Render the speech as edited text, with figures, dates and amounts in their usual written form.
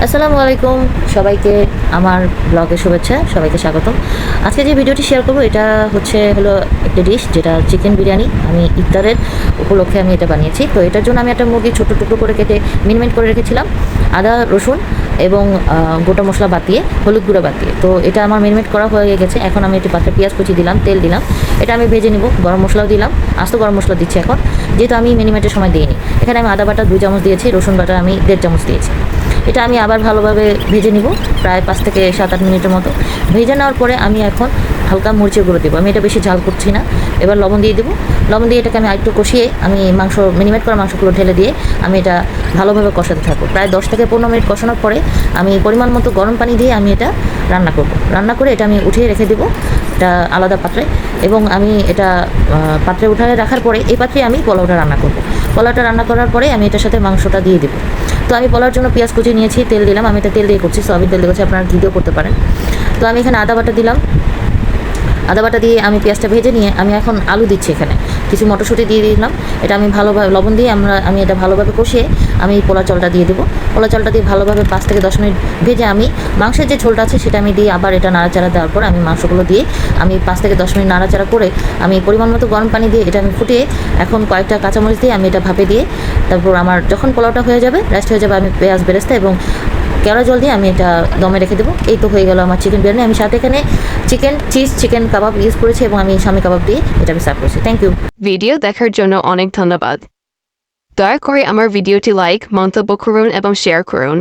আসসালামু আলাইকুম সবাইকে আমার ব্লগে শুভেচ্ছা, সবাইকে স্বাগতম। আজকে যে ভিডিওটি শেয়ার করব এটা হলো একটা ডিশ, যেটা চিকেন বিরিয়ানি। আমি ইফতারের উপলক্ষে আমি এটা বানিয়েছি। তো এটার জন্য আমি একটা মুরগি ছোট টুকরো করে কেটে মিনিমেট করে রেখেছিলাম, আদা রসুন এবং গোটা মশলা বাদ দিয়ে, হলুদ গুঁড়ো বাদ দিয়ে। তো এটা আমার মিনিমেট করা হয়ে গেছে। এখন আমি একটি পাত্রে পেঁয়াজ কুচি দিলাম, তেল দিলাম, এটা আমি ভেজে নিব। গরম মশলাও দিলাম, আস্ত গরম মশলা দিচ্ছি এখন, যেহেতু আমি মিনিমেটের সময় দিইনি। এখানে আমি আদা বাটা 2 চামচ দিয়েছি, রসুন বাটা আমি 1.5 চামচ দিয়েছি। এটা আমি আবার ভালোভাবে ভেজে নিব, প্রায় 5 থেকে 7-8 মিনিটের মতো। ভেজে নেওয়ার পরে আমি এখন হালকা মরিচের গুঁড়ো দেবো। আমি এটা বেশি ঝাল করছি না। এবার লবণ দিয়ে দেবো। লবণ দিয়ে এটাকে আমি আরেকটু কষিয়ে আমি মিনিমেট করা মাংসগুলো ঢেলে দিয়ে আমি এটা ভালোভাবে কষাতে থাকবো। প্রায় 10 থেকে 15 মিনিট কষানোর পরে আমি পরিমাণ মতো গরম পানি দিয়ে আমি এটা রান্না করব। রান্না করে এটা আমি উঠিয়ে রেখে দেবো এটা আলাদা পাত্রে, এবং আমি এটা পাত্রে উঠানে রাখার পরে এই পাত্রে আমি পোলাওটা রান্না করব। পোলাওটা রান্না করার পরে আমি এটার সাথে মাংসটা দিয়ে দেবো। তো আমি পোলাওর জন্য পেঁয়াজ কুচি নিয়েছি, তেল দিলাম। আমি এটা তেল দিয়ে করছি, সয়াবিন তেল দিয়ে করছি, আপনারা ঘি দিয়েও করতে পারেন। তো আমি এখানে আদা বাটা দিলাম। আদা বাটা দিয়ে আমি পেঁয়াজটা ভেজে নিয়ে আমি এখন আলু দিচ্ছি। এখানে কিছু মটরশুঁটি দিয়ে দিলাম। এটা আমি ভালোভাবে লবণ দিয়ে আমি এটা ভালোভাবে কষিয়ে আমি পোলা চালটা দিয়ে দেবো। পোলা চালটা দিয়ে ভালোভাবে 5 থেকে 10 মিনিট ভেজে আমি মাংসের যে ঝোলটা আছে সেটা আমি দিয়ে আবার এটা নাড়াচাড়া দেওয়ার পর আমি মাংসগুলো দিয়ে আমি 5 থেকে 10 মিনিট নাড়াচাড়া করে আমি পরিমাণ মতো গরম পানি দিয়ে এটা আমি ফুটিয়ে এখন কয়েকটা কাঁচামরিচ দিয়ে আমি এটা ভাপে দিয়ে তারপর আমার যখন পোলাওটা হয়ে যাবে, রেস্ট হয়ে যাবে, আমি পেঁয়াজ বেরেস্তা এবং কেওড়া জল দিয়ে আমি এটা দমে রেখে দেবো। এই তো হয়ে গেল আমার চিকেন বিরিয়ানি। আমি সাথে এখানে চিকেন কাবাব ইউজ করেছি এবং আমি শামি কাবাব দিয়ে এটা আমি সার্ভ করেছি। Thank you. ভিডিও দেখার জন্য অনেক ধন্যবাদ। দয়া করে আমার ভিডিওটি লাইক, মন্তব্য করুন এবং শেয়ার করুন।